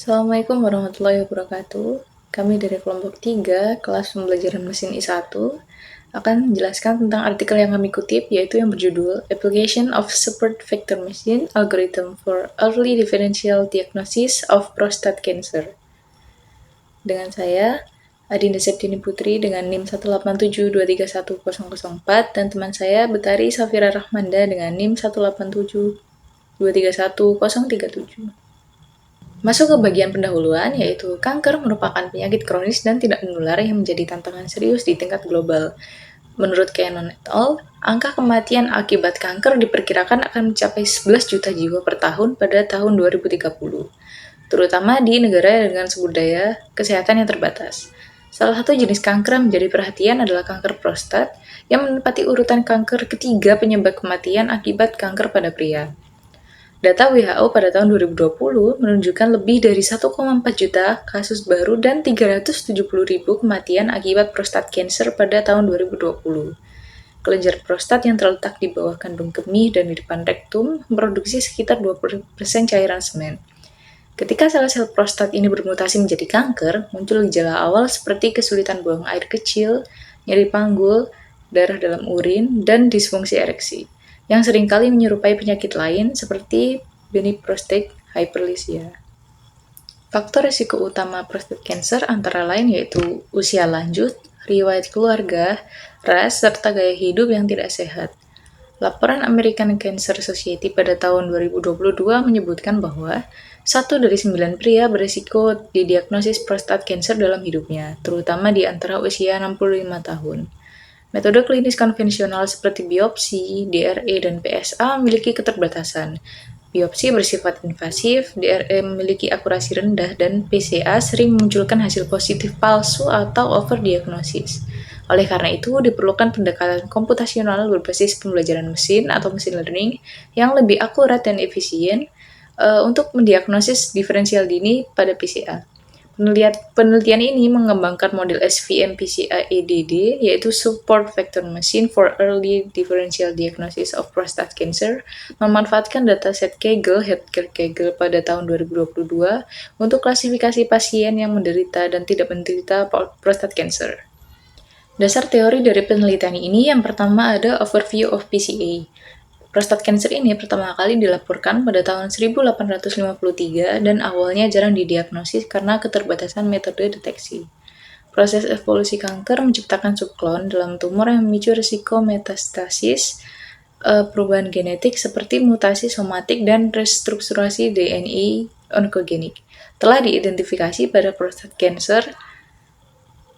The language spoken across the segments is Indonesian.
Assalamualaikum warahmatullahi wabarakatuh. Kami dari kelompok 3, kelas pembelajaran mesin I1, akan menjelaskan tentang artikel yang kami kutip, yaitu yang berjudul Application of Support Vector Machine Algorithm for Early Differential Diagnosis of Prostate Cancer. Dengan saya, Adinda Septini Putri dengan NIM 187231004 dan teman saya Betari Safira Rahmanda dengan NIM 187231037. Masuk ke bagian pendahuluan, yaitu kanker merupakan penyakit kronis dan tidak menular yang menjadi tantangan serius di tingkat global. Menurut Cannon et al., angka kematian akibat kanker diperkirakan akan mencapai 11 juta jiwa per tahun pada tahun 2030, terutama di negara dengan sumber daya kesehatan yang terbatas. Salah satu jenis kanker yang menjadi perhatian adalah kanker prostat, yang menempati urutan kanker ketiga penyebab kematian akibat kanker pada pria. Data WHO pada tahun 2020 menunjukkan lebih dari 1,4 juta kasus baru dan 370.000 kematian akibat prostat cancer pada tahun 2020. Kelenjar prostat yang terletak di bawah kandung kemih dan di depan rektum memproduksi sekitar 20% cairan semen. Ketika sel-sel prostat ini bermutasi menjadi kanker, muncul gejala awal seperti kesulitan buang air kecil, nyeri panggul, darah dalam urin, dan disfungsi ereksi, yang seringkali menyerupai penyakit lain seperti benign prostate hyperplasia. Faktor risiko utama prostate cancer antara lain yaitu usia lanjut, riwayat keluarga, ras, serta gaya hidup yang tidak sehat. Laporan American Cancer Society pada tahun 2022 menyebutkan bahwa 1 dari 9 pria berisiko didiagnosis prostat cancer dalam hidupnya, terutama di antara usia 65 tahun. Metode klinis konvensional seperti biopsi, DRE, dan PSA memiliki keterbatasan. Biopsi bersifat invasif, DRE memiliki akurasi rendah, dan PCA sering memunculkan hasil positif palsu atau overdiagnosis. Oleh karena itu, diperlukan pendekatan komputasional berbasis pembelajaran mesin atau machine learning yang lebih akurat dan efisien untuk mendiagnosis diferensial dini pada PCA. Penelitian ini mengembangkan model SVM-PCA-EDD, yaitu Support Vector Machine for Early Differential Diagnosis of Prostate Cancer, memanfaatkan dataset Kaggle Healthcare Kaggle pada tahun 2022 untuk klasifikasi pasien yang menderita dan tidak menderita prostate cancer. Dasar teori dari penelitian ini yang pertama ada Overview of PCA. Prostat cancer ini pertama kali dilaporkan pada tahun 1853 dan awalnya jarang didiagnosis karena keterbatasan metode deteksi. Proses evolusi kanker menciptakan subklon dalam tumor yang memicu risiko metastasis, perubahan genetik seperti mutasi somatik dan restrukturasi DNA onkogenik telah diidentifikasi pada prostat cancer.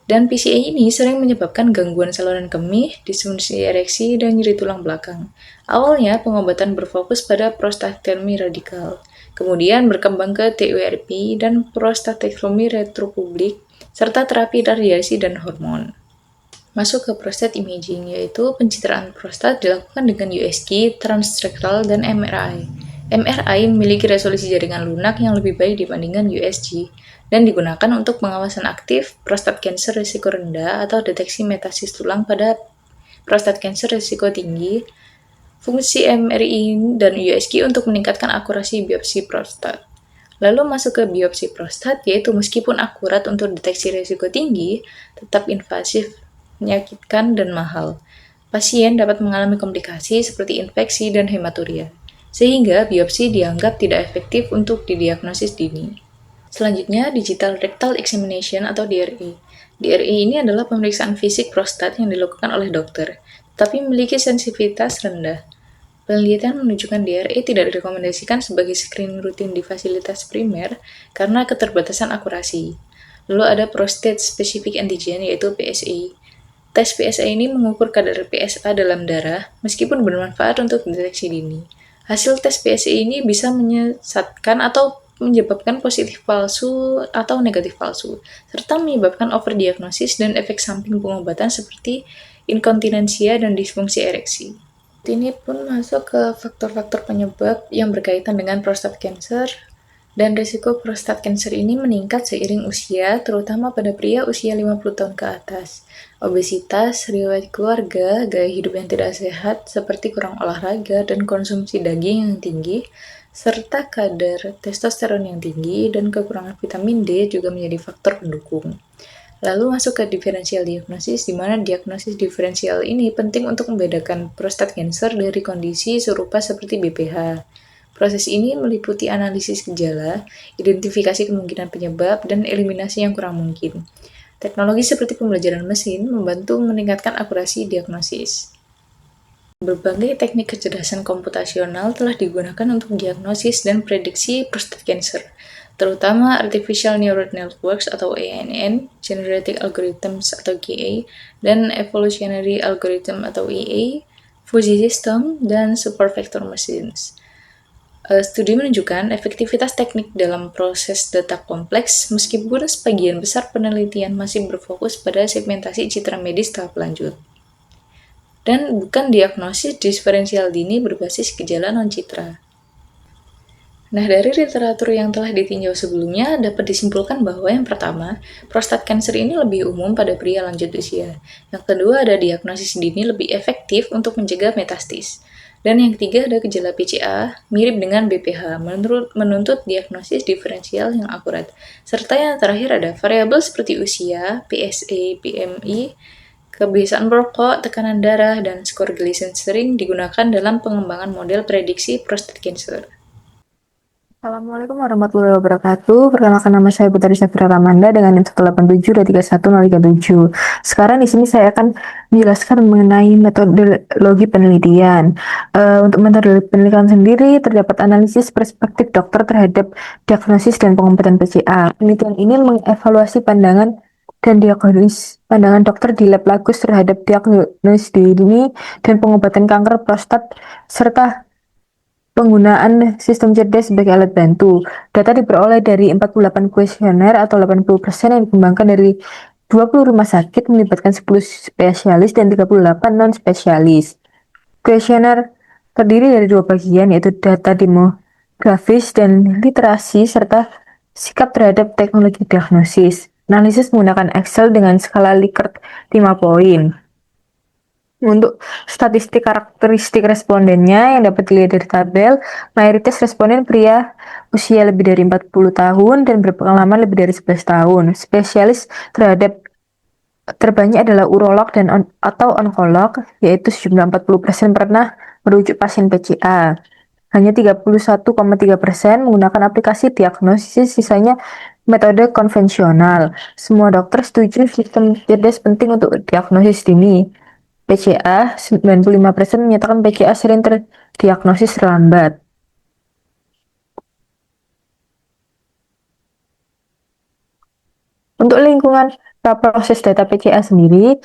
Dan PCA ini sering menyebabkan gangguan saluran kemih, disfungsi ereksi, dan nyeri tulang belakang. Awalnya, pengobatan berfokus pada prostatektomi radikal, kemudian berkembang ke TURP dan prostatektomi retropublik, serta terapi radiasi dan hormon. Masuk ke prostate imaging, yaitu pencitraan prostat dilakukan dengan USG, transrectal, dan MRI. MRI memiliki resolusi jaringan lunak yang lebih baik dibandingkan USG, dan digunakan untuk pengawasan aktif prostat cancer risiko rendah atau deteksi metastasis tulang pada prostat cancer risiko tinggi. Fungsi MRI dan USG untuk meningkatkan akurasi biopsi prostat. Lalu masuk ke biopsi prostat, yaitu meskipun akurat untuk deteksi risiko tinggi, tetap invasif, menyakitkan, dan mahal. Pasien dapat mengalami komplikasi seperti infeksi dan hematuria, sehingga biopsi dianggap tidak efektif untuk didiagnosis dini. Selanjutnya, Digital Rectal Examination atau DRE. DRE ini adalah pemeriksaan fisik prostat yang dilakukan oleh dokter, tapi memiliki sensitivitas rendah. Penelitian menunjukkan DRE tidak direkomendasikan sebagai screening rutin di fasilitas primer karena keterbatasan akurasi. Lalu ada Prostate Specific Antigen, yaitu PSA. Tes PSA ini mengukur kadar PSA dalam darah, meskipun bermanfaat untuk deteksi dini. Hasil tes PSA ini bisa menyesatkan atau menyebabkan positif palsu atau negatif palsu, serta menyebabkan overdiagnosis dan efek samping pengobatan seperti inkontinensia dan disfungsi ereksi. Ini pun masuk ke faktor-faktor penyebab yang berkaitan dengan prostat cancer, dan risiko prostat cancer ini meningkat seiring usia, terutama pada pria usia 50 tahun ke atas. Obesitas, riwayat keluarga, gaya hidup yang tidak sehat seperti kurang olahraga dan konsumsi daging yang tinggi, serta kadar testosteron yang tinggi dan kekurangan vitamin D juga menjadi faktor pendukung. Lalu masuk ke diferensial diagnosis, di mana diagnosis diferensial ini penting untuk membedakan prostat cancer dari kondisi serupa seperti BPH. Proses ini meliputi analisis gejala, identifikasi kemungkinan penyebab, dan eliminasi yang kurang mungkin. Teknologi seperti pembelajaran mesin membantu meningkatkan akurasi diagnosis. Berbagai teknik kecerdasan komputasional telah digunakan untuk diagnosis dan prediksi prostat cancer, terutama Artificial Neural Networks atau ANN, Generative Algorithms atau GA, dan Evolutionary Algorithm atau EA, Fuzzy System, dan Super Vector Machines. Studi menunjukkan efektivitas teknik dalam proses data kompleks, meskipun sebagian besar penelitian masih berfokus pada segmentasi citra medis tahap lanjut dan bukan diagnosis diferensial dini berbasis gejala non-citra. Nah, dari literatur yang telah ditinjau sebelumnya, dapat disimpulkan bahwa yang pertama, prostat cancer ini lebih umum pada pria lanjut usia. Yang kedua, ada diagnosis dini lebih efektif untuk mencegah metastas. Dan yang ketiga, ada gejala PCA, mirip dengan BPH, menuntut diagnosis diferensial yang akurat. Serta yang terakhir ada variabel seperti usia, PSA, BMI, kebiasaan merokok, tekanan darah, dan skor glycemic sering digunakan dalam pengembangan model prediksi prostat cancer. Assalamualaikum warahmatullahi wabarakatuh. Perkenalkan nama saya Putri Safira Ramanda dengan NIM 187231037. Sekarang di sini saya akan menjelaskan mengenai metodologi penelitian. Untuk metodologi penelitian sendiri terdapat analisis perspektif dokter terhadap diagnosis dan pengobatan PCA. Penelitian ini mengevaluasi pandangan dan diagnosis pandangan dokter di lab Lagus terhadap diagnosis dini dan pengobatan kanker prostat serta penggunaan sistem cerdas sebagai alat bantu. Data diperoleh dari 48 kuesioner atau 80% yang dikembangkan dari 20 rumah sakit melibatkan 10 spesialis dan 38 non-spesialis. Kuesioner terdiri dari dua bagian, yaitu data demografis dan literasi, serta sikap terhadap teknologi diagnosis. Analisis menggunakan Excel dengan skala Likert 5 poin. Untuk statistik karakteristik respondennya yang dapat dilihat dari tabel, mayoritas responden pria usia lebih dari 40 tahun dan berpengalaman lebih dari 11 tahun. Spesialis terbanyak adalah urolog dan atau onkolog, yaitu sejumlah 40% pernah merujuk pasien PCA. Hanya 31,3% menggunakan aplikasi diagnosis, sisanya metode konvensional. Semua dokter setuju sistem cerdas penting untuk diagnosis dini. PCA, 95% menyatakan PCA sering terdiagnosis terlambat. Untuk lingkungan praproses data PCA sendiri,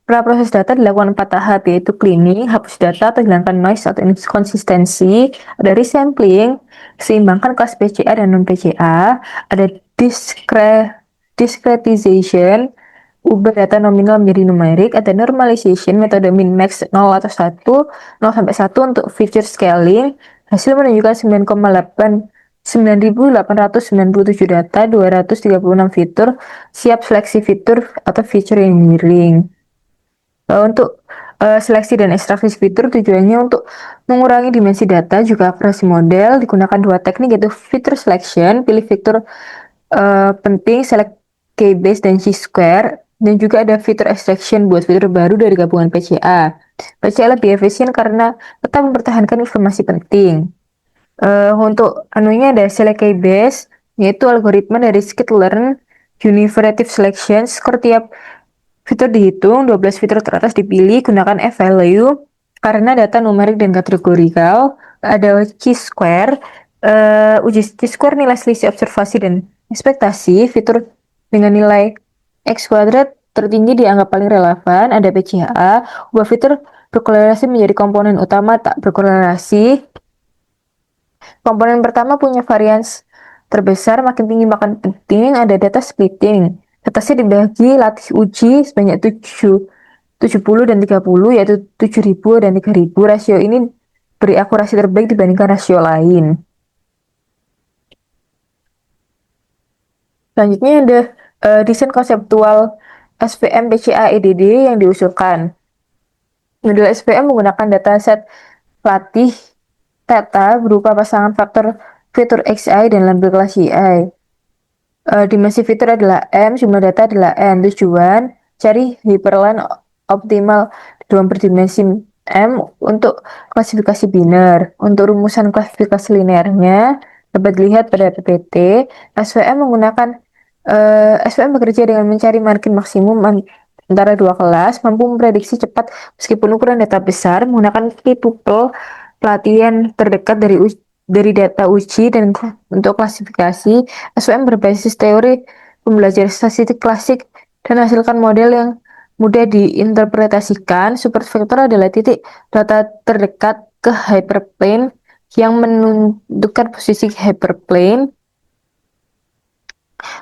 praproses data dilakukan 4 tahap, yaitu cleaning, hapus data atau hilangkan noise atau inkonsistensi, ada resampling, seimbangkan kelas PCA dan non-PCA, ada discretization, ubah data nominal menjadi numerik, ada normalization, metode min-max 0 atau 1, 0 sampai 1 untuk feature scaling, hasil menunjukkan 9.897 data, 236 fitur, siap seleksi fitur atau feature engineering. Untuk seleksi dan ekstraksi fitur tujuannya untuk mengurangi dimensi data, juga akurasi model. Digunakan dua teknik, yaitu fitur selection, pilih fitur penting, select K-base dan Chi-square, dan juga ada fitur extraction buat fitur baru dari gabungan PCA. PCA lebih efisien karena tetap mempertahankan informasi penting. Untuk anunya ada select K-base, yaitu algoritma dari skit-learn univative selection. Skor tiap fitur dihitung, 12 fitur teratas dipilih, gunakan F-value karena data numerik dan kategorikal. Ada Chi-square, uji Chi-square nilai selisih observasi dan ekspektasi. Fitur dengan nilai X kuadrat tertinggi dianggap paling relevan. Ada PCA, ubah fitur berkorelasi menjadi komponen utama tak berkorelasi. Komponen pertama punya varians terbesar, makin tinggi makin penting. Ada data splitting. Atasnya dibagi latih uji sebanyak 70 dan 30, yaitu 7.000 dan 3.000. Rasio ini beri akurasi terbaik dibandingkan rasio lain. Selanjutnya ada desain konseptual SVM PCA EDD yang diusulkan. Model SVM menggunakan dataset latih Theta berupa pasangan faktor fitur Xi dan label kelas Y. Dimensi fitur adalah M, jumlah data adalah N. Tujuan, cari hyperline optimal di ruang berdimensi M untuk klasifikasi biner. Untuk rumusan klasifikasi linearnya dapat dilihat pada PPT. SVM bekerja dengan mencari margin maksimum antara dua kelas, mampu memprediksi cepat meskipun ukuran data besar menggunakan k-tuple pelatihan terdekat dari data uji dan untuk klasifikasi. SVM berbasis teori pembelajaran statistik klasik dan hasilkan model yang mudah diinterpretasikan. Supervektor adalah titik data terdekat ke hyperplane yang menentukan posisi hyperplane.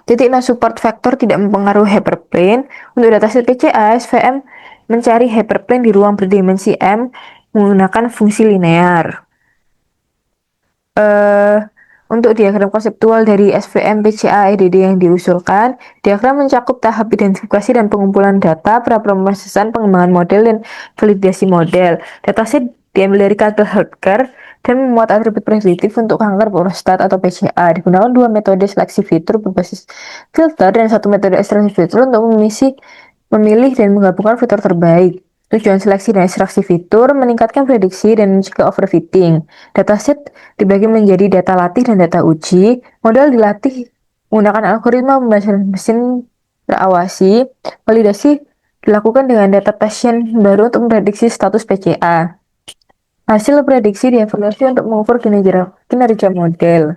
Titik non-support vektor tidak mempengaruhi hyperplane. Untuk dataset PCA, SVM mencari hyperplane di ruang berdimensi M menggunakan fungsi linear. Untuk diagram konseptual dari SVM PCA EDD yang diusulkan, diagram mencakup tahap identifikasi dan pengumpulan data, praproses pengembangan model, dan validasi model. Dataset diambil dari Kaggle Healthcare dan memuat atribut prediktif untuk kanker prostat atau PCA. Digunakan dua metode seleksi fitur berbasis filter dan satu metode ekstraksi fitur untuk memilih dan menggabungkan fitur terbaik. Tujuan seleksi dan ekstraksi fitur meningkatkan prediksi dan mencegah overfitting. Dataset dibagi menjadi data latih dan data uji. Model dilatih menggunakan algoritma pembelajaran mesin terawasi. Validasi dilakukan dengan data pasien baru untuk memprediksi status PCA. Hasil prediksi dievaluasi untuk mengukur kinerja model.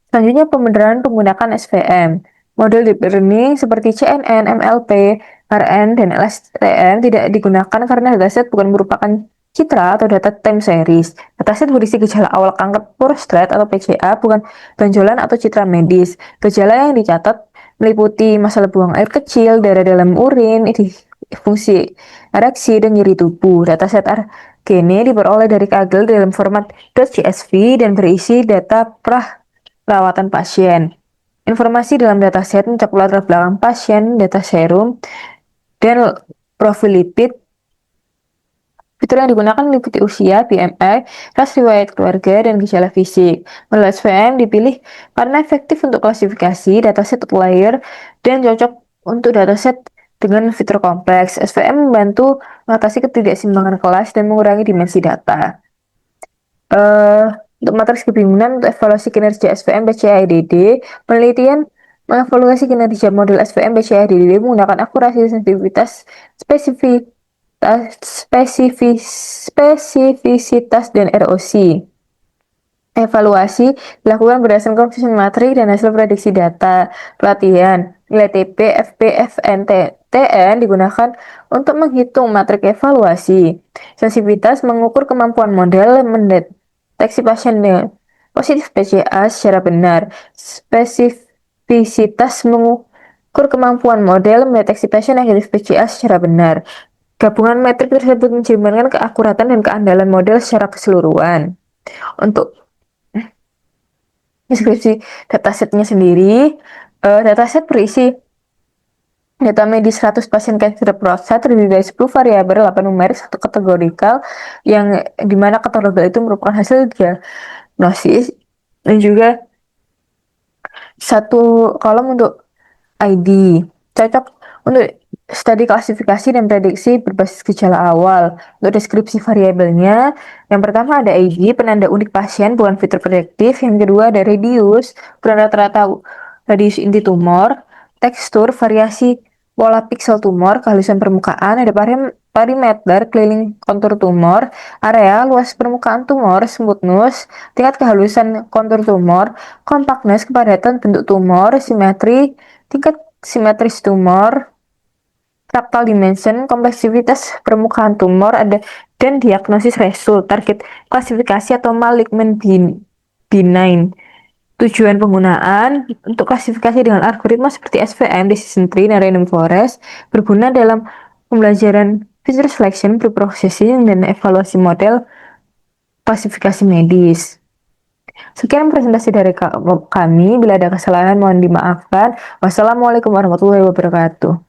Selanjutnya pembenaran penggunaan SVM. Model deep learning seperti CNN, MLP, RN, dan LSTM tidak digunakan karena dataset bukan merupakan citra atau data time series. Dataset berisi gejala awal kanker prostat atau PCA, bukan benjolan atau citra medis. Gejala yang dicatat meliputi masalah buang air kecil, darah dalam urin, fungsi ereksi, dan nyeri tubuh. Dataset Gene diperoleh dari Kaggle dalam format .csv dan berisi data perawatan pasien. Informasi dalam dataset mencakup latar belakang pasien, data serum, dan profil lipid. Fitur yang digunakan meliputi usia, BMI, ras riwayat keluarga, dan gejala fisik. Model SVM dipilih karena efektif untuk klasifikasi dataset outlier dan cocok untuk dataset dengan fitur kompleks. SVM membantu mengatasi ketidakseimbangan kelas dan mengurangi dimensi data. Untuk matriks kebingungan, untuk evaluasi kinerja SVM PCA EDD, penelitian mengevaluasi kinerja model SVM PCA EDD menggunakan akurasi, sensitivitas, spesifisitas, dan ROC. Evaluasi dilakukan berdasarkan koefisien matrik dan hasil prediksi data. Pelatihan, nilai TP, FP, FN, TN digunakan untuk menghitung matrik evaluasi. Sensitivitas mengukur kemampuan model mendeteksi pasien dengan positif PCA secara benar. Spesifisitas mengukur kemampuan model mendeteksi pasien negatif PCA secara benar. Gabungan metrik tersebut mencerminkan keakuratan dan keandalan model secara keseluruhan. Untuk deskripsi datasetnya sendiri, dataset berisi data medis 100 pasien kanker prostat terdiri dari 10 variabel, 8 numerik, 1 kategorikal, yang dimana kategorikal itu merupakan hasil diagnosis, dan juga satu kolom untuk ID. Cocok untuk studi klasifikasi dan prediksi berbasis gejala awal. Untuk deskripsi variabelnya, yang pertama ada ID, penanda unik pasien, bukan fitur prediktif. Yang kedua ada radius, ukuran rata-rata radius inti tumor. Tekstur, variasi pola piksel tumor, kehalusan permukaan. Ada perimeter, keliling kontur tumor. Area, luas permukaan tumor, smoothness, tingkat kehalusan kontur tumor, compactness, kepadatan bentuk tumor, simetri, tingkat simetris tumor, fractal dimension, kompleksitas permukaan tumor, ada dan diagnosis result, target klasifikasi atau malignant benign. Tujuan penggunaan untuk klasifikasi dengan algoritma seperti SVM, decision tree, dan random forest berguna dalam pembelajaran feature selection, preprocessing, dan evaluasi model klasifikasi medis. Sekian presentasi dari kami. Bila ada kesalahan mohon dimaafkan. Wassalamualaikum warahmatullahi wabarakatuh.